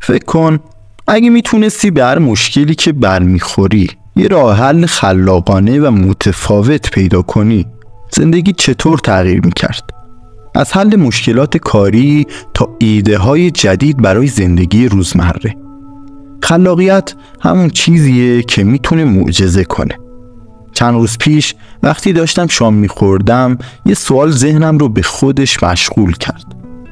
فکر کن اگه میتونستی به هر مشکلی که برمیخوری یه راه حل خلاقانه و متفاوت پیدا کنی، زندگی چطور تغییر میکرد؟ از حل مشکلات کاری تا ایده های جدید برای زندگی روزمره. خلاقیت همون چیزیه که میتونه معجزه کنه. چند روز پیش وقتی داشتم شام میخوردم یه سوال ذهنم رو به خودش مشغول کرد.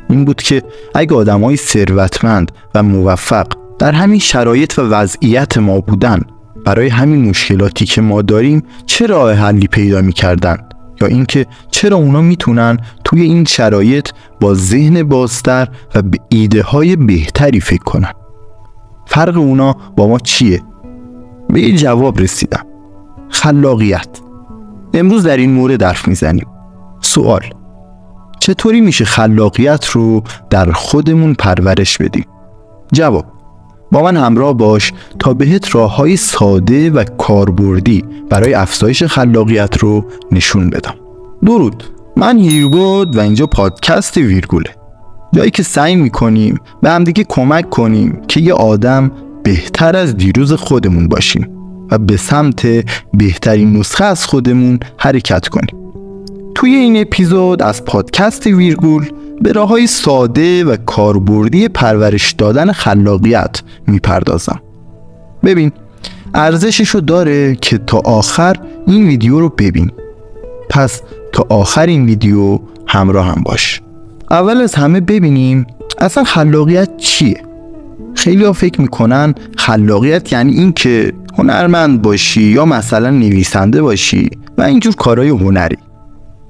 این بود که اگه آدمای ثروتمند و موفق در همین شرایط و وضعیت ما بودن، برای همین مشکلاتی که ما داریم چه راه حلی پیدا میکردن؟ یا اینکه چرا اونا میتونن توی این شرایط با ذهن بازتر و به ایده های بهتری فکر کنن؟ فرق اونا با ما چیه؟ به یه جواب رسیدم: خلاقیت. امروز در این مورد حرف میزنیم. سوال: چطوری میشه خلاقیت رو در خودمون پرورش بدیم؟ جواب: با من همراه باش تا بهت راه‌های ساده و کاربردی برای افزایش خلاقیت رو نشون بدم. درود، من هیرگود و اینجا پادکست ویرگوله، جایی که سعی میکنیم به همدیگه کمک کنیم که یه آدم بهتر از دیروز خودمون باشیم و به سمت بهترین نسخه از خودمون حرکت کنیم. توی این اپیزود از پادکست ویرگول به راه‌های ساده و کاربردی پرورش دادن خلاقیت میپردازم. ببین، ارزششو داره که تا آخر این ویدیو رو ببین. پس تا آخر این ویدیو همراه هم باش. اول از همه ببینیم اصلا خلاقیت چیه؟ خیلی ها فکر میکنن خلاقیت یعنی این که هنرمند باشی یا مثلا نویسنده باشی و اینجور کارهای هنری.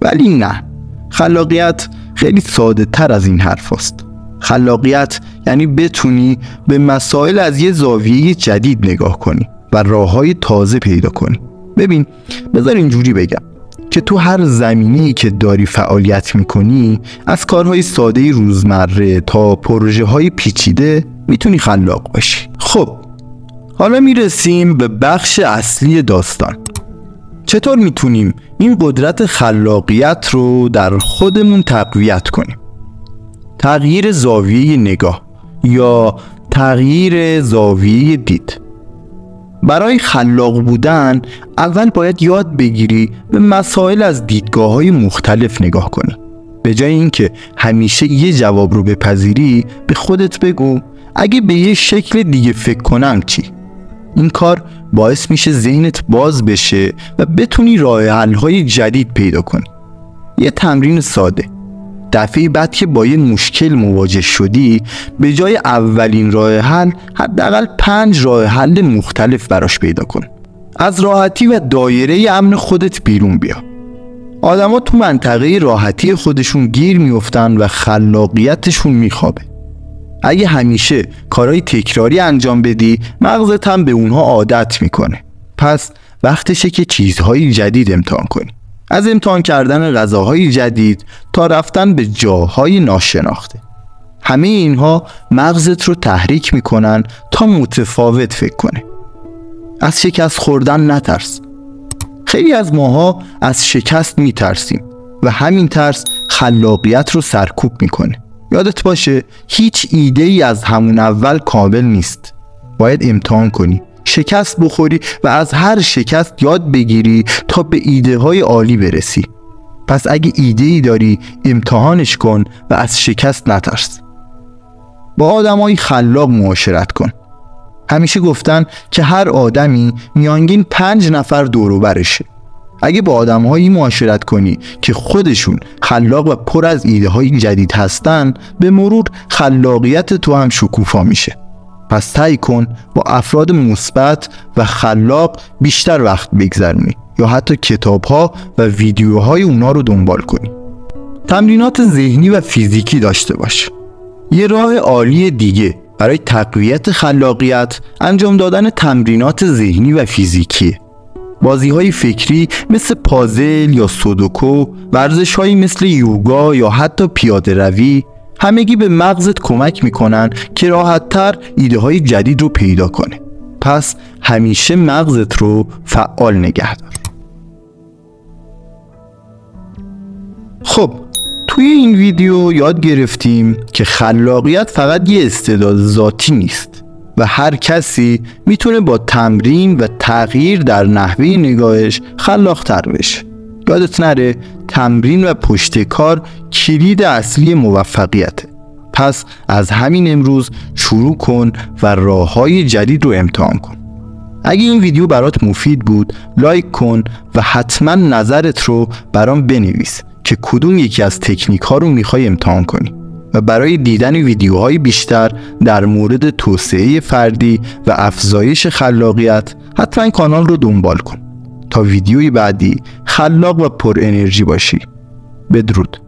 ولی نه، خلاقیت خیلی ساده تر از این حرف است. خلاقیت یعنی بتونی به مسائل از یه زاویه جدید نگاه کنی و راههای تازه پیدا کنی. ببین، بذار اینجوری بگم که تو هر زمینه‌ای که داری فعالیت میکنی، از کارهای ساده روزمره تا پروژه های پیچیده، میتونی خلاق باشی. خب، حالا میرسیم به بخش اصلی داستان. چطور میتونیم این قدرت خلاقیت رو در خودمون تقویت کنیم؟ تغییر زاویه نگاه یا تغییر زاویه دید. برای خلاق بودن اول باید یاد بگیری به مسائل از دیدگاه‌های مختلف نگاه کنی. به جای اینکه همیشه یه جواب رو بپذیری، به خودت بگو اگه به یه شکل دیگه فکر کنم چی؟ این کار باعث میشه ذهنت باز بشه و بتونی راه حل‌های جدید پیدا کنی. یه تمرین ساده: دفعه بعد که با یه مشکل مواجه شدی، به جای اولین راه حل حداقل 5 راه حل مختلف براش پیدا کن. از راحتی و دایره امن خودت بیرون بیا. آدما تو منطقه راحتی خودشون گیر میافتن و خلاقیتشون میخوابه. اگه همیشه کارهای تکراری انجام بدی، مغزت هم به اونها عادت میکنه. پس وقتشه که چیزهای جدید امتحان کنی. از امتحان کردن غذاهای جدید تا رفتن به جاهای ناشناخته. همه اینها مغزت رو تحریک میکنن تا متفاوت فکر کنه. از شکست خوردن نترس. خیلی از ماها از شکست میترسیم و همین ترس خلاقیت رو سرکوب میکنه. یادت باشه هیچ ایده ای از همون اول کامل نیست. باید امتحان کنی، شکست بخوری و از هر شکست یاد بگیری تا به ایده های عالی برسی. پس اگه ایده ای داری، امتحانش کن و از شکست نترس. با آدمای خلاق معاشرت کن. همیشه گفتن که هر آدمی میانگین 5 نفر دور و برشه. اگه با آدم‌هایی معاشرت کنی که خودشون خلاق و پر از ایده‌های جدید هستن، به مرور خلاقیت تو هم شکوفا میشه. پس سعی کن با افراد مثبت و خلاق بیشتر وقت بگذرونی یا حتی کتاب‌ها و ویدیوهای اونا رو دنبال کنی. تمرینات ذهنی و فیزیکی داشته باش. یه راه عالی دیگه برای تقویت خلاقیت انجام دادن تمرینات ذهنی و فیزیکی. بازی‌های فکری مثل پازل یا سودوکو، ورزش‌هایی مثل یوگا یا حتی پیاده روی، همگی به مغزت کمک میکنن که راحت‌تر ایده‌های جدید رو پیدا کنه. پس همیشه مغزت رو فعال نگه دار. خب، توی این ویدیو یاد گرفتیم که خلاقیت فقط یه استعداد ذاتی نیست و هر کسی میتونه با تمرین و تغییر در نحوه نگاهش خلاق‌تر بشه. یادت نره تمرین و پشت کار کلید اصلی موفقیته. پس از همین امروز شروع کن و راه‌های جدید رو امتحان کن. اگه این ویدیو برات مفید بود لایک کن و حتما نظرت رو برام بنویس که کدوم یکی از تکنیک ها رو میخوای امتحان کنی و برای دیدن ویدیوهای بیشتر در مورد توسعه فردی و افزایش خلاقیت حتما کانال رو دنبال کن تا ویدیوی بعدی خلاق و پر انرژی باشی. بدرود.